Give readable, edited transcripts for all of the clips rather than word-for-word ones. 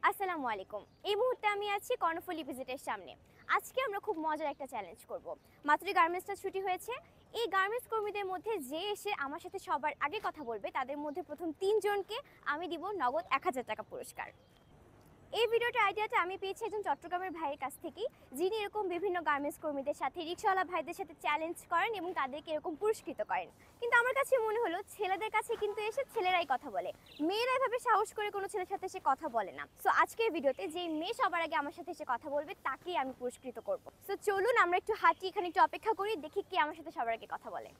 আসসালামু আলাইকুম। এই মুহূর্তে আমি আছি কর্ণফুলী ভিজিটের সামনে। আজকে আমরা খুব মজার একটা চ্যালেঞ্জ করব। মাত্রই গার্মেন্টসটা ছুটি হয়েছে। এই গার্মেন্টস কর্মীদের মধ্যে যে এসে আমার সাথে সবার আগে কথা বলবে তাদের মধ্যে প্রথম 3 জনকে আমি দিব নগদ 1000 টাকা পুরস্কার। এই ভিডিওটার আইডিয়াটা আমি পেয়েছি একজন চট্টগ্রামের ভাইয়ের কাছ থেকেই, যিনি এরকম বিভিন্ন গার্মেন্টস কর্মীদের সাথে, রিকশাওয়ালা ভাইদের সাথে চ্যালেঞ্জ করেন এবং তাদেরকে এরকম পুরস্কৃত করেন। কিন্তু আমার কাছে মনে হলো ছেলেদের কাছে কিন্তু এসে ছেলেরাই কথা বলে, মেয়েরা এভাবে সাহস করে কোনো ছেলের সাথে এসে কথা বলে না। সো আজকের ভিডিওতে যে মেয়ে সবার আগে আমার সাথে এসে কথা বলবে তাকেই আমি পুরস্কৃত করব। সো চলুন আমরা একটু হাঁটি, এখানে একটু অপেক্ষা করি, দেখি কে আমার সাথে সবার আগে কথা বলে।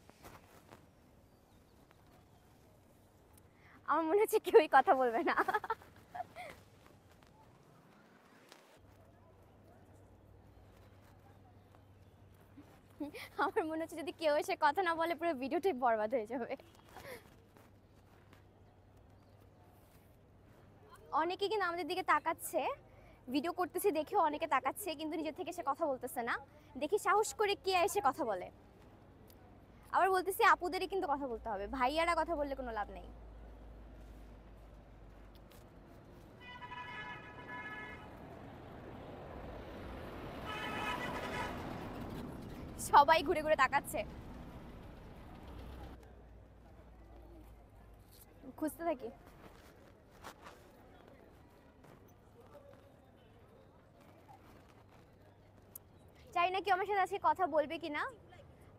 আমার মনে হচ্ছে কেউই কথা বলবে না। আমার মনে হচ্ছে যদি কেউ এসে কথা না বলে পুরো ভিডিওটাই বরবাদ হয়ে যাবে। অনেকে কিন্তু আমাদের দিকে তাকাচ্ছে, ভিডিও করতেছি দেখেও অনেকে তাকাচ্ছে, কিন্তু নিজের থেকে এসে কথা বলতেছে না। দেখি সাহস করে কে এসে কথা বলে। আবার বলতেছি আপুদেরই কিন্তু কথা বলতে হবে, ভাইয়ারা কথা বললে কোনো লাভ নেই। সবাই ঘুরে ঘুরে তাকাচ্ছে, খুঁজতে থাকি। চাই না কি আমার সাথে আজকে কথা বলবে কিনা,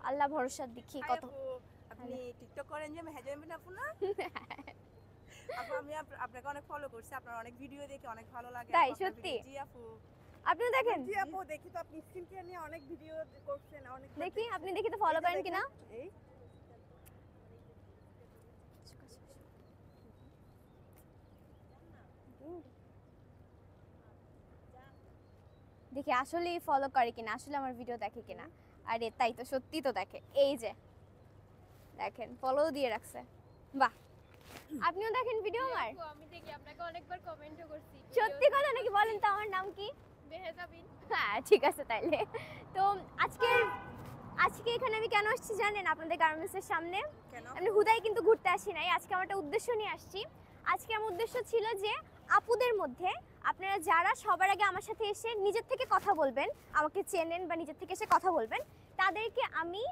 আল্লাহ ভরসা, দেখি কত। আপনি টিকটক করেন যে মেহেজাবিন আপু না? আপু আমি আপনাকে অনেক ফলো করছি, আপনার অনেক ভিডিও দেখে অনেক ভালো লাগে। তাই সত্যি? জি আপু। আপনি দেখেন? জি আপু দেখি তো, আপনি স্কিন কেয়ার নিয়ে অনেক ভিডিও করছেন, অনেক দেখি আপনি দেখি তো ফলো করেন কিনা। এই দেখি আসলেই ফলো করে কিনা, আসলে আমার ভিডিও দেখে কিনা। আরে তাই তো, সত্যি তো দেখে। এই যে দেখেন, ফলো দিয়ে রাখছে। বাহ, আপনিও দেখেন ভিডিও আমার? আমি দেখি, আপনাকে অনেকবার কমেন্টও করছি। সত্যি কথা নাকি? বলেন তো আমার নাম কি? মেহেজাবিন। হ্যাঁ ঠিক আছে তাইলে। তো আজকে এখানে আমি কেন আসছি জানেন? আপনাদের গার্মেন্টসের সামনে কেন? আমি হুদাই কিন্তু ঘুরতে আসি নাই, আজকে আমার একটা উদ্দেশ্য নিয়ে আসছি। আজকে আমার উদ্দেশ্য ছিল যে আপুদের মধ্যে আপনারা যারা সবার আগে আমার সাথে এসে নিজের থেকে কথা বলবেন, আমাকে চেনেন বা নিজের থেকে এসে কথা বলবেন, তাদেরকে আমি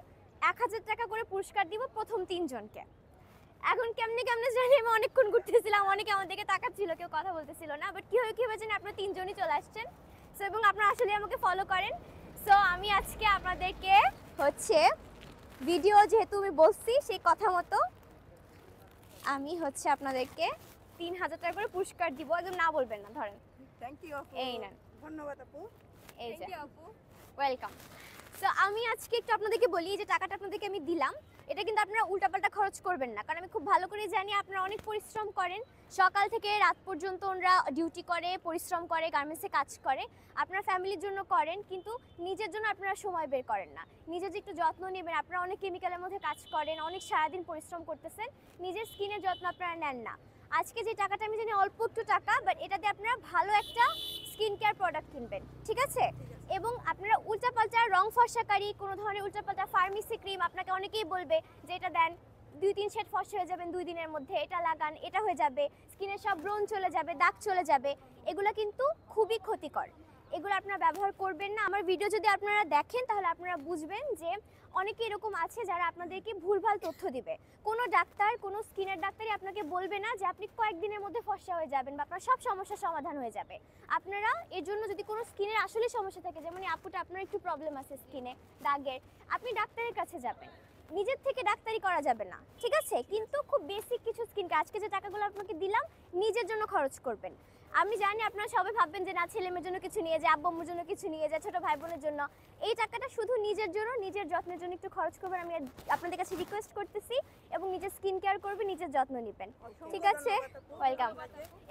1000 টাকা করে পুরস্কার দিব প্রথম 3 জনকে। এখন কেমনে কেমনে জানি আমি অনেকক্ষণ ঘুরতেছিলাম, অনেকে আমার দিকে তাকাচ্ছিল, কেউ কথা বলতেছিল না। বাট কিভাবে জানি আপনারা 3 জনই চলে আসছেন। সো এবং আপনারা আসলে আমাকে ফলো করেন। সো আমি আজকে আপনাদেরকে হচ্ছে ভিডিও যেহেতু আমি বলছি সেই কথা মতো আমি হচ্ছে আপনাদেরকে 3000 টাকা করে পুরস্কার দিব। একদম না বলবেন না, ধরেন। থ্যাংক ইউ আপু। এই নেন। ধন্যবাদ আপু। এই যে থ্যাংক ইউ আপু। ওয়েলকাম। সো আমি আজকে একটু আপনাদেরকে বলি যে টাকাটা আপনাদেরকে আমি দিলাম, এটা কিন্তু আপনারা উল্টাপাল্টা খরচ করবেন না, কারণ আমি খুব ভালো করে জানি আপনারা অনেক পরিশ্রম করেন, সকাল থেকে রাত পর্যন্ত ওনারা ডিউটি করে, পরিশ্রম করে, গার্মেন্টসে কাজ করে, আপনারা ফ্যামিলির জন্য করেন, কিন্তু নিজের জন্য আপনারা সময় বের করেন না। নিজের যে একটু যত্ন নেবেন, আপনারা অনেক কেমিক্যালের মধ্যে কাজ করেন, অনেক সারাদিন পরিশ্রম করতেছেন, নিজের স্কিনের যত্ন আপনারা নেন না। আজকে যে টাকাটা আমি জানি অল্প একটু টাকা, বাট এটা দিয়ে আপনারা ভালো একটা স্কিন কেয়ার প্রোডাক্ট কিনবেন, ঠিক আছে? এবং আপনারা উল্টাপাল্টা রং ফর্সাকারী কোনো ধরনের উল্টাপাল্টা ফার্মেসি ক্রিম, আপনাকে অনেকেই বলবে যে এটা দেন 2-3 সেট ফর্সা হয়ে যাবেন 2 দিনের মধ্যে, এটা লাগান এটা হয়ে যাবে, স্কিনের সব ব্রণ চলে যাবে, দাগ চলে যাবে, এগুলো কিন্তু খুবই ক্ষতিকর। এগুলো আপনারা ব্যবহার করবেন না। আমার ভিডিও যদি আপনারা দেখেন তাহলে আপনারা বুঝবেন যে অনেকে এরকম আছে যারা আপনাদেরকে ভুলভাল তথ্য দিবে। কোনো ডাক্তার, কোনো স্কিনের ডাক্তারই আপনাকে বলবে না যে আপনি কয়েকদিনের মধ্যে ফর্সা হয়ে যাবেন বা আপনার সব সমস্যার সমাধান হয়ে যাবে। আপনারা এর জন্য যদি কোনো স্কিনের আসলে সমস্যা থাকে, যেমন আপুটা আপনার একটু প্রবলেম আছে স্কিনে, দাগের, আপনি ডাক্তারের কাছে যাবেন। নিজের থেকে ডাক্তারি করা যাবে না, ঠিক আছে? কিন্তু খুব বেসিক কিছু স্কিনকে আজকে যে টাকাগুলো আপনাকে দিলাম নিজের জন্য খরচ করবেন। আমি জানি আপনারা সবাই ভাববেন যে না, ছেলে মেয়ের জন্য কিছু নিয়ে যায়, আব্বু আম্মুর জন্য কিছু নিয়ে যায়, ছোট ভাই বোনের জন্য। এই টাকাটা শুধু নিজের জন্য, নিজের যত্নের জন্য একটু খরচ করবেন, আমি আপনাদের কাছে রিকোয়েস্ট করতেছি। এবং নিজের স্কিন কেয়ার করবেন, নিজের যত্ন নেবেন, ঠিক আছে? ওয়েলকাম।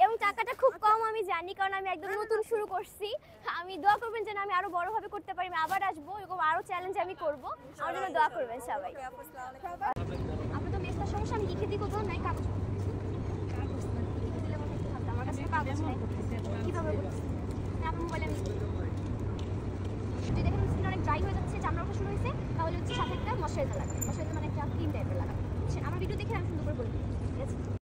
এবং টাকাটা খুব কম আমি জানি, কারণ আমি একদম নতুন শুরু করছি। আমি দোয়া করবেন যেন আমি আরো বড়ভাবে করতে পারি, আমি আবার আসবো, এরকম আরো চ্যালেঞ্জ আমি করব। আমার জন্য দোয়া করবেন সবাই। আপনার তো মেস্তার সমস্যা, আমি লিখে দিই কোথাও নাই কাগজ, আমার কাছে কাগজ নেই, কিভাবে বলছি আপনার মোবাইলে আমি যদি দেখেন স্কিন অনেক ড্রাই হয়ে যাচ্ছে, চামড়া ওঠা শুরু হয়েছে, তাহলে হচ্ছে সাথে একটা ময়শ্চারাইজার লাগাবেন। ময়শ্চারাইজার মানে একটা ক্রিম টাইপের লাগাবেন। আমার ভিডিও দেখে আমি সুন্দর করে বলবো।